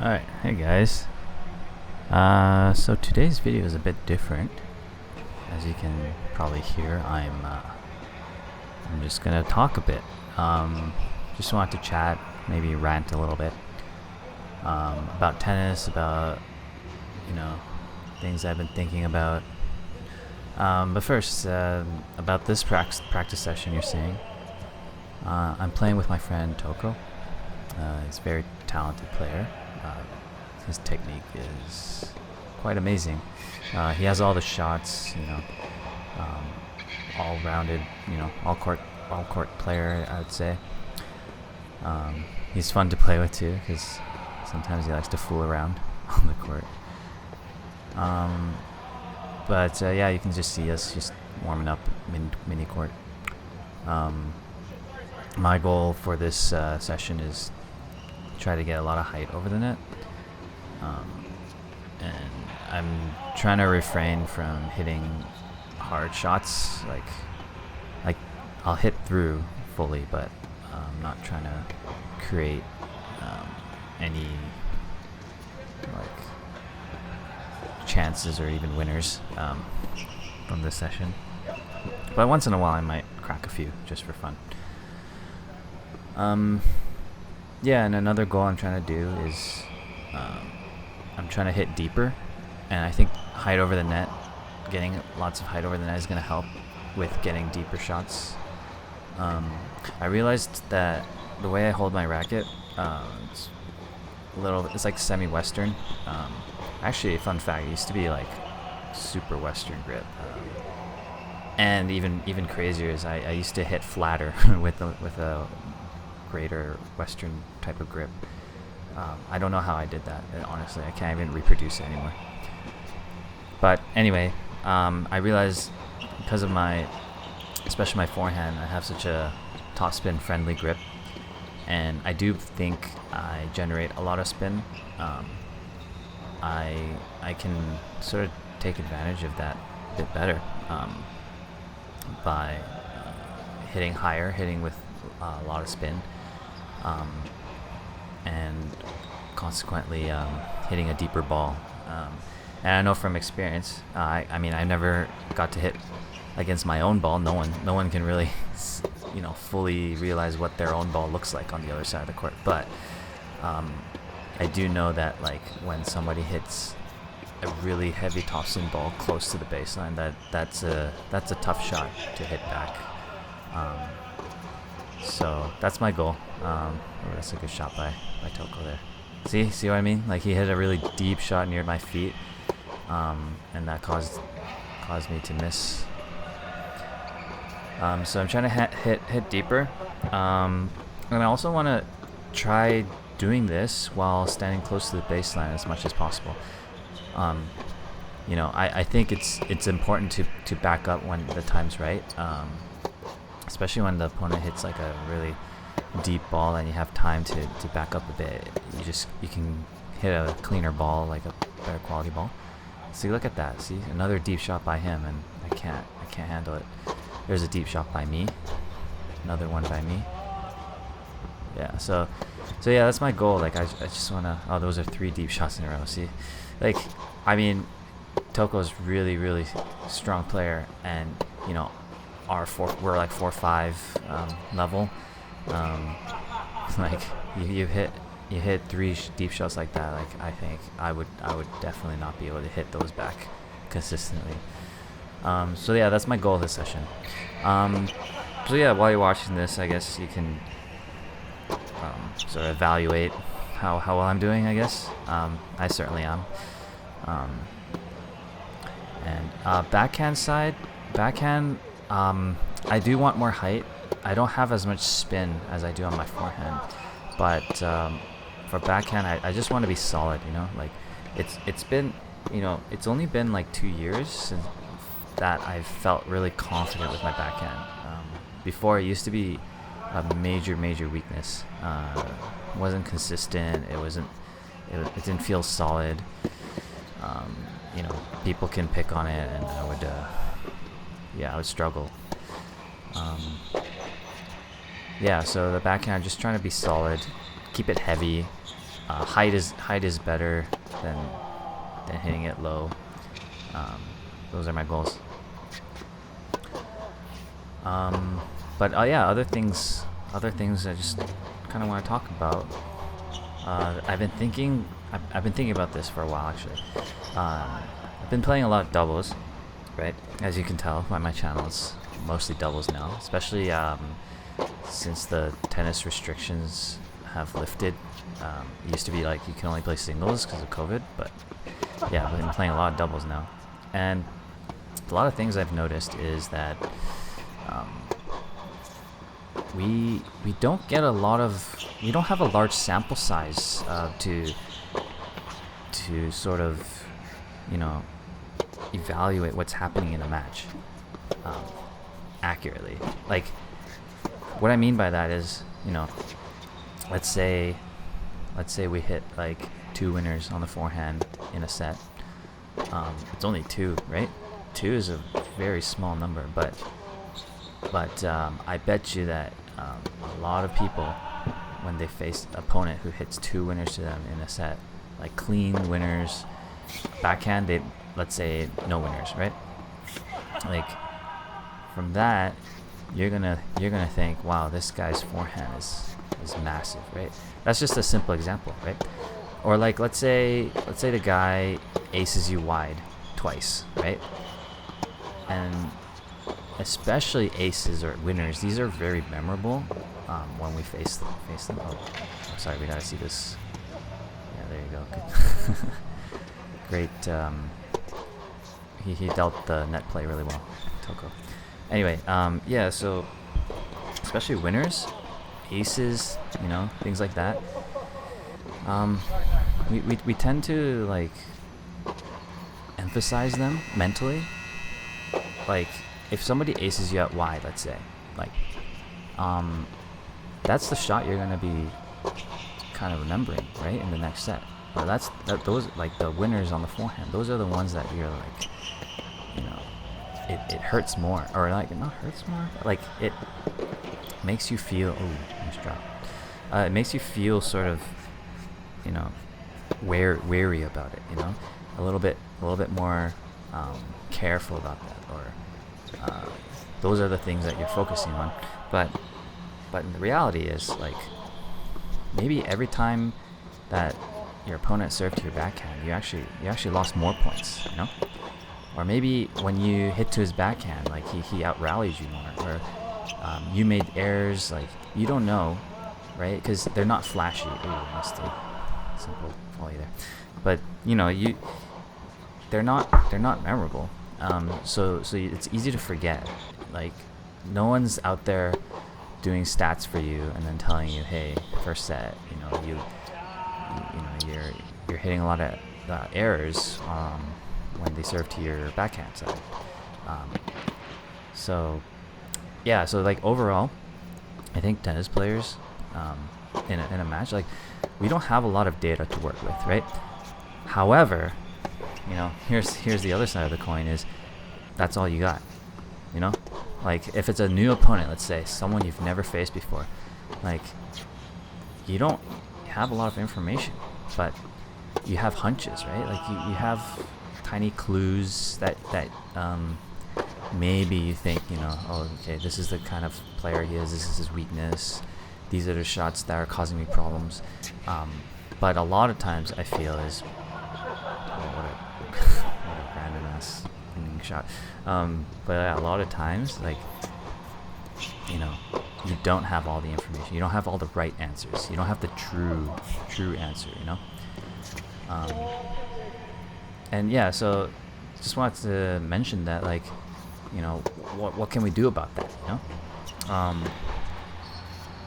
Alright, hey guys. So today's video is a bit different. As you can probably hear, I'm just gonna talk a bit. Just want to chat, maybe rant a little bit about tennis, about things I've been thinking about. But first, about this practice session you're seeing. I'm playing with my friend Toco. He's a very talented player. His technique is quite amazing. He has all the shots, all-rounded, all-court player, I would say. He's fun to play with too, because sometimes he likes to fool around on the court. But yeah, you can just see us just warming up mini court. My goal for this session is try to get a lot of height over the net. And I'm trying to refrain from hitting hard shots. Like I'll hit through fully, but I'm not trying to create any chances or even winners from this session. But once in a while, I might crack a few just for fun. Yeah, and another goal I'm trying to do is I'm trying to hit deeper, and I think height over the net, getting lots of height over the net is going to help with getting deeper shots. I realized that the way I hold my racket, it's like semi-Western. Actually, a fun fact, it used to be like super Western grip. And even crazier is I used to hit flatter with a greater Western type of grip. I don't know how I did that. Honestly, I can't even reproduce it anymore. But anyway, I realized because of especially my forehand, I have such a topspin friendly grip, and I do think I generate a lot of spin. I can sort of take advantage of that a bit better by hitting higher, hitting with a lot of spin. And consequently hitting a deeper ball. And I know from experience, I mean, I never got to hit against my own ball. No one can really, fully realize what their own ball looks like on the other side of the court. But I do know that when somebody hits a really heavy topspin ball close to the baseline, that's a tough shot to hit back. So that's my goal. That's a good shot by Toco there. See what I mean? Like, he hit a really deep shot near my feet, and that caused me to miss. So I'm trying to hit deeper, and I also want to try doing this while standing close to the baseline as much as possible. I think it's important to back up when the time's right. Especially when the opponent hits like a really deep ball and you have time to back up a bit. You can hit a cleaner ball, like a better quality ball. See, look at that. See, another deep shot by him, and I can't handle it. There's a deep shot by me. Another one by me. Yeah, so yeah, that's my goal. Like, I just wanna. Oh, those are 3 deep shots in a row. See, I mean, Toco's really, really strong player, and we're like 4-5 level. You hit 3 deep shots like that. Like, I think I would definitely not be able to hit those back consistently. So yeah, that's my goal this session. So yeah, while you're watching this, I guess you can sort of evaluate how well I'm doing. I guess I certainly am. And backhand side, I do want more height. I don't have as much spin as I do on my forehand, but for backhand, I just want to be solid. It's been, it's only been like 2 years since that I've felt really confident with my backhand. Before, it used to be a major weakness. Wasn't consistent. It didn't feel solid. People can pick on it, and I would struggle. Yeah, so the backhand, just trying to be solid, keep it heavy, Height is better than hitting it low. Those are my goals. But yeah, other things I just kind of want to talk about. I've been thinking about this for a while actually. I've been playing a lot of doubles, right? As you can tell by my channel, it's mostly doubles now, especially since the tennis restrictions have lifted. It used to be like you can only play singles because of COVID, but yeah, I've been playing a lot of doubles now. And a lot of things I've noticed is that we don't have a large sample size to sort of, you know, evaluate what's happening in a match accurately. Like, what I mean by that is, you know, let's say we hit like 2 winners on the forehand in a set. It's only 2, right? 2 is a very small number, but I bet you that a lot of people, when they face an opponent who hits 2 winners to them in a set, like clean winners, backhand, let's say no winners, right? Like, from that, you're gonna think, wow, this guy's forehand is massive, right? That's just a simple example, right? Or like, let's say the guy aces you wide twice, right? And especially aces or winners, these are very memorable when we face them. Oh, sorry, we gotta see this. Yeah, there you go. Good. Great. He dealt the net play really well, Toco. Anyway, yeah, so especially winners, aces, you know, things like that. We tend to like emphasize them mentally. Like, if somebody aces you out wide, let's say, like, that's the shot you're gonna be kind of remembering, right, in the next set. Or those, like, the winners on the forehand. Those are the ones that you're like, you know, it hurts more, or like, not hurts more, but like it makes you feel. Oh, nice drop. It makes you feel sort of, you know, wary about it. You know, a little bit more careful about that, or those are the things that you're focusing on. But the reality is, like, maybe every time that your opponent served to your backhand, you actually lost more points, you know? Or maybe when you hit to his backhand, like he out-rallies you more, or you made errors, like, you don't know, right? Because they're not flashy. Ooh, missed a simple volley there. But, you know, they're not memorable. So it's easy to forget. Like, no one's out there doing stats for you and then telling you, hey, first set, you know, you're hitting a lot of errors when they serve to your backhand side. So yeah, so like overall, I think tennis players in a match, like, we don't have a lot of data to work with, right? However, you know, here's the other side of the coin, is that's all you got, you know? Like, if it's a new opponent, let's say someone you've never faced before, like, you don't have a lot of information, but you have hunches, right? Like, you have tiny clues that maybe you think, you know, oh, okay, this is the kind of player he is, this is his weakness, these are the shots that are causing me problems. But a lot of times I feel is, what a random ass shot. But a lot of times, like, you know, you don't have all the information. You don't have all the right answers. You don't have the true answer, you know? And yeah, so just wanted to mention that, like, you know, what can we do about that, you know?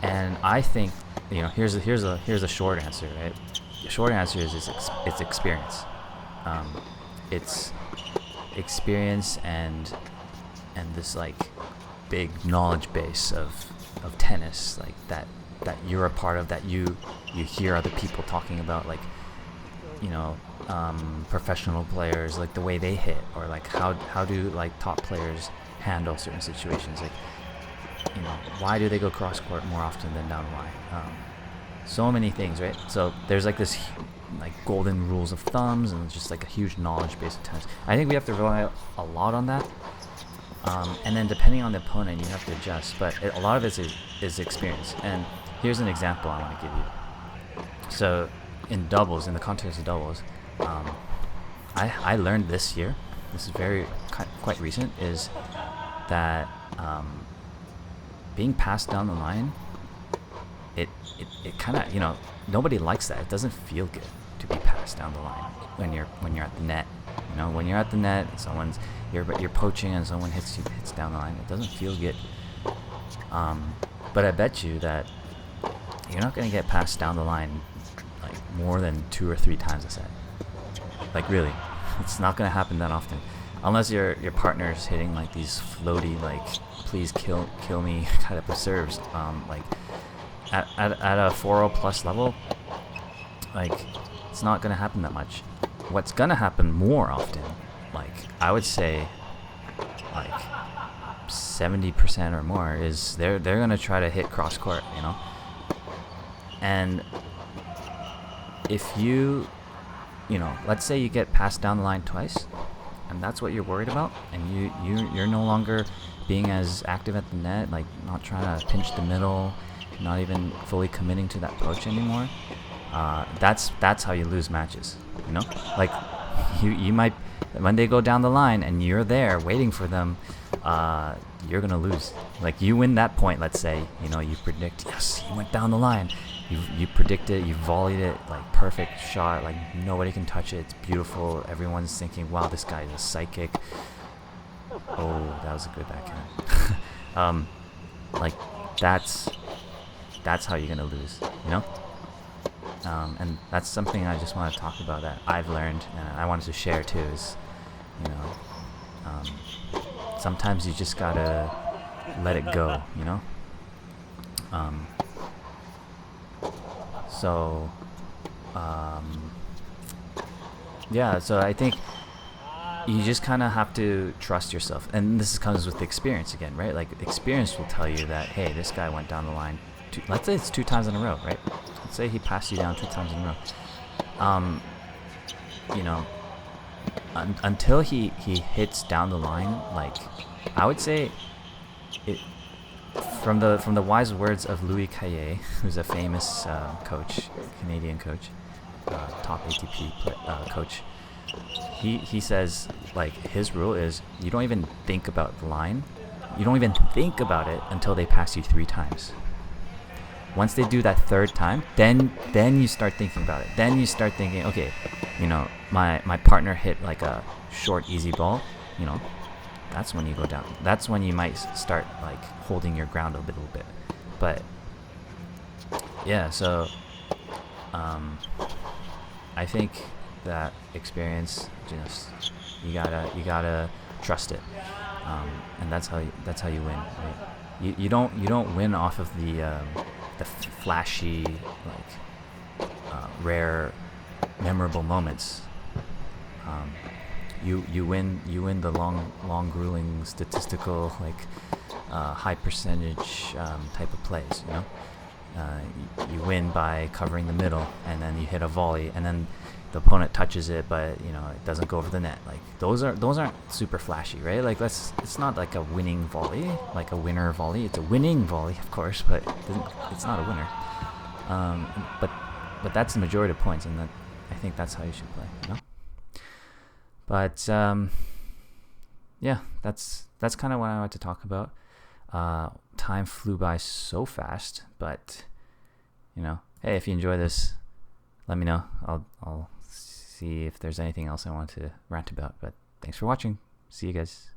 And I think, you know, here's a short answer, right? The short answer is it's experience. It's experience and this, like, big knowledge base of tennis, like that you're a part of, that you hear other people talking about, like, you know, professional players, like the way they hit, or like how do, like, top players handle certain situations, like, you know, why do they go cross court more often than down wide? so many things, right? So there's like this like golden rules of thumbs and just like a huge knowledge base of tennis. I think we have to rely a lot on that. And then depending on the opponent, you have to adjust. But a lot of it is experience. And here's an example I want to give you. So in doubles, in the context of doubles, I learned this year, this is quite recent, is that being passed down the line, it kind of, nobody likes that. It doesn't feel good to be passed down the line when you're at the net. When you're at the net, you're poaching and someone hits down the line. It doesn't feel good. But I bet you that you're not gonna get passed down the line like more than 2 or 3 times a set. Like really, it's not gonna happen that often, unless your partner's hitting like these floaty, like please kill me kind of serves. Like at a 4-0 plus level, like it's not gonna happen that much. What's gonna happen more often, like I would say, like 70% or more, is they're gonna try to hit cross court, and if let's say you get passed down the line twice, and that's what you're worried about, and you're no longer being as active at the net, like not trying to pinch the middle, not even fully committing to that approach anymore. That's how you lose matches. Like you might, when they go down the line and you're there waiting for them, you're gonna lose. Like you win that point, let's say, you predict, yes, he went down the line. You predict it, you volleyed it, like perfect shot, like nobody can touch it, it's beautiful. Everyone's thinking, wow, this guy is a psychic. Oh, that was a good backhand. Like that's how you're gonna lose, and that's something I just want to talk about that I've learned and I wanted to share too, is sometimes you just gotta let it go, so so I think you just kind of have to trust yourself, and this comes with experience again, right? Like experience will tell you that, hey, this guy went down the line let's say it's 2 times in a row, right? Let's say he passed you down 2 times in a row. Until he hits down the line, like I would say it, from the wise words of Louis Caillé, who's a famous coach, Canadian coach, top ATP coach. He says, like, his rule is you don't even think about the line. You don't even think about it until they pass you 3 times. Once they do that 3rd time, then you start thinking about it. Then you start thinking, okay, my partner hit like a short, easy ball. That's when you go down. That's when you might start like holding your ground a little bit. But yeah, so I think that experience, you gotta trust it, and that's how you win. Right? You don't win off of the flashy, like rare, memorable moments. You win the long grueling statistical, like high percentage type of plays. You win by covering the middle, and then you hit a volley, and then the opponent touches it, but it doesn't go over the net. Like those aren't super flashy, right? Like it's not like a winning volley, like a winner volley. It's a winning volley, of course, but it's not a winner. But that's the majority of points, and I think that's how you should play. But yeah, that's kind of what I want to talk about. Time flew by so fast, but hey, if you enjoy this, let me know. I'll see if there's anything else I want to rant about. But thanks for watching. See you guys.